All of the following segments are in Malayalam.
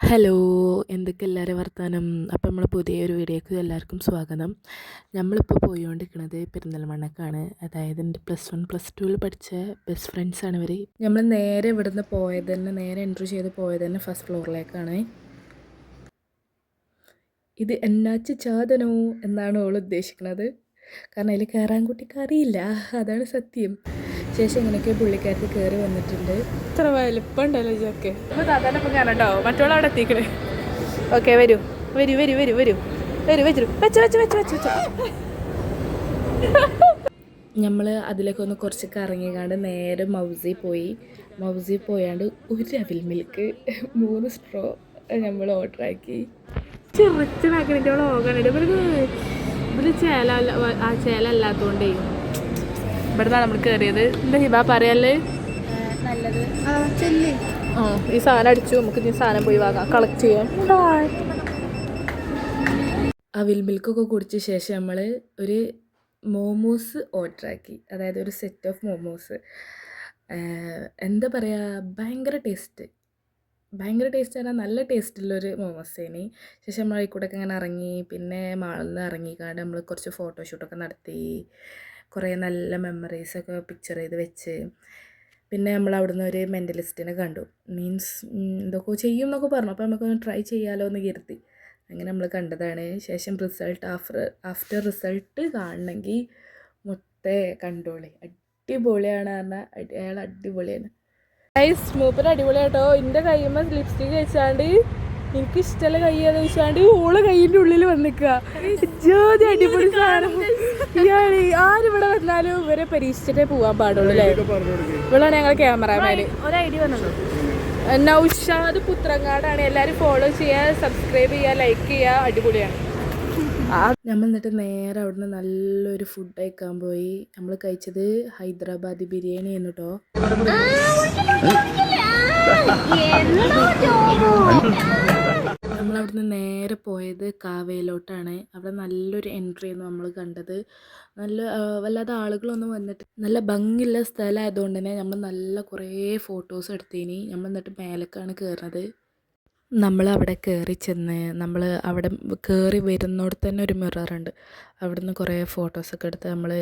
ഹലോ, എന്തൊക്കെ എല്ലാവരും വർത്താനം. അപ്പം നമ്മൾ പുതിയൊരു വീഡിയോക്ക് എല്ലാവർക്കും സ്വാഗതം. നമ്മളിപ്പോൾ പോയിക്കൊണ്ടിരിക്കുന്നത് പെരിന്തൽമണ്ണക്കാണ്. അതായത് എൻ്റെ +1 +2 പഠിച്ച ബെസ്റ്റ് ഫ്രണ്ട്സാണ് ഇവർ. നമ്മൾ നേരെ ഇവിടുന്ന് പോയത് തന്നെ, നേരെ എൻട്രി ചെയ്ത് പോയത് തന്നെ ഫസ്റ്റ് ഫ്ലോറിലേക്കാണ്. ഇത് എന്നാച്ച് ചാതനോ എന്നാണ് ഓൾ ഉദ്ദേശിക്കുന്നത്. കാരണം അതിൽ കയറാൻ കുട്ടിക്ക് അറിയില്ല, അതാണ് സത്യം. ശേഷം ഇങ്ങനെയൊക്കെ പുള്ളിക്കാരത്ത് കയറി വന്നിട്ടുണ്ട്. ഇത്ര വലുപ്പം ഉണ്ടല്ലോ ഇതൊക്കെ. അപ്പോൾ സാധാരണ ഇപ്പം കാണട്ടോ, മറ്റോളം അവിടെ എത്തിക്കണേ. ഓക്കെ, വരൂ വരൂ വരൂ വരൂ വരൂ വരൂ വെച്ചു വെച്ച് വെച്ച് വെച്ച് വെച്ച് വെച്ചോ. നമ്മൾ അതിലേക്ക് ഒന്ന് കുറച്ച് കറങ്ങിക്കാണ്ട് നേരെ മൗസിൽ പോയാണ്ട് ഒരു അവിൽ മിൽക്ക് 3 സ്ട്രോ നമ്മൾ ഓർഡറാക്കി. ചെറുച്ചനാക്കിയിട്ട് വ്ളോഗാണ്. ഇവിടെ ചേലല്ലാത്തതുകൊണ്ടേ ഇവിടുന്നാണ് നമ്മൾ കയറിയത്. എന്താ ഹിബാ പറയാല്ലേ നല്ലത്? ഈ സാധനം അടിച്ചു, നമുക്ക് ഈ സാധനം പോയി വാങ്ങാം, കളക്ട് ചെയ്യാം. അവിൽ മിൽക്കൊക്കെ കുടിച്ച ശേഷം നമ്മൾ ഒരു മോമോസ് ഓർഡറാക്കി. അതായത് ഒരു സെറ്റ് ഓഫ് മോമോസ്. എന്താ പറയുക, ഭയങ്കര ടേസ്റ്റ് പറഞ്ഞാൽ നല്ല ടേസ്റ്റുള്ളൊരു മോമോസേനി. ശേഷം നമ്മൾ കൂടെയൊക്കെ ഇങ്ങനെ ഇറങ്ങി, പിന്നെ മാളിൽ നിന്ന് ഇറങ്ങിക്കാണ്ട് നമ്മൾ കുറച്ച് ഫോട്ടോഷൂട്ടൊക്കെ നടത്തി. കുറേ നല്ല മെമ്മറീസൊക്കെ പിക്ചർ ചെയ്ത് വെച്ച്. പിന്നെ നമ്മൾ അവിടുന്ന് ഒരു മെൻ്റലിസ്റ്റിനെ കണ്ടു. മീൻസ് എന്തൊക്കെ ചെയ്യും എന്നൊക്കെ പറഞ്ഞു. അപ്പോൾ നമുക്കൊന്ന് ട്രൈ ചെയ്യാമല്ലോ എന്ന് കരുതി. അങ്ങനെ നമ്മൾ കണ്ടതാണ്. ശേഷം ആഫ്റ്റർ റിസൾട്ട് കാണണമെങ്കിൽ മൊത്തേ കണ്ടോളി. അടിപൊളിയാണ് പറഞ്ഞാൽ അയാൾ അടിപൊളിയാണ്. മൂപ്പര് അടിപൊളിയാട്ടോ. എൻ്റെ കയ്യുമ്പോൾ ലിപ്സ്റ്റിക് വെച്ചാണ്ട് എനിക്കിഷ്ടമുള്ള കൈയാന്ന് വെച്ചാണ്ട് ഓള് കയ്യിൻ്റെ ഉള്ളിൽ വന്നിക്കുക. ജോതി അടിപൊളി സാധനം. ഇയാള് ആരിവിടെ വന്നാലും ഇവരെ പരീക്ഷിച്ചിട്ടേ പോകാൻ പാടുള്ളൂ അല്ലേ? ഇവളാണ് ഞങ്ങൾ ക്യാമറാമാന്. നൗഷാദ് പുത്രങ്ങാടാണ്. എല്ലാവരും ഫോളോ ചെയ്യുക, സബ്സ്ക്രൈബ് ചെയ്യുക, ലൈക്ക് ചെയ്യുക. അടിപൊളിയാണ്. നമ്മൾ എന്നിട്ട് നേരെ അവിടുന്ന് നല്ലൊരു ഫുഡ് കഴിക്കാൻ പോയി. നമ്മൾ കഴിച്ചത് ഹൈദരാബാദി ബിരിയാണി ആയിരുന്നു കേട്ടോ. നമ്മളവിടുന്ന് നേരെ പോയത് കാവേലോട്ടാണ്. അവിടെ നല്ലൊരു എൻട്രി ആയിരുന്നു നമ്മൾ കണ്ടത്. വല്ലാതെ ആളുകളൊന്നും വന്നിട്ട് നല്ല ഭംഗിയുള്ള സ്ഥലമായതുകൊണ്ട് തന്നെ നമ്മൾ നല്ല കുറേ ഫോട്ടോസ് എടുത്തേനി. നമ്മൾ എന്നിട്ട് മേലേക്കാണ് കയറുന്നത്. നമ്മളവിടെ കയറി ചെന്ന് നമ്മൾ അവിടെ കയറി വരുന്നിടത്ത് തന്നെ ഒരു മിററുണ്ട്. അവിടുന്ന് കുറേ ഫോട്ടോസൊക്കെ എടുത്ത് നമ്മൾ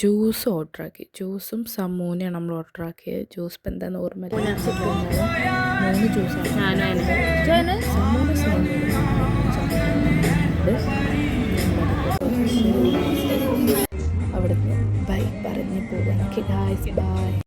ജ്യൂസ് ഓർഡറാക്കി. ജ്യൂസും സമൂനയാണ് നമ്മൾ ഓർഡറാക്കിയത്. ജ്യൂസ് ഇപ്പം എന്താണെന്ന് ഓർമ്മയില്ല. 3 ജ്യൂസാണ്. അവിടുന്ന് ബൈ പറഞ്ഞ് പോകാൻ. ബൈ.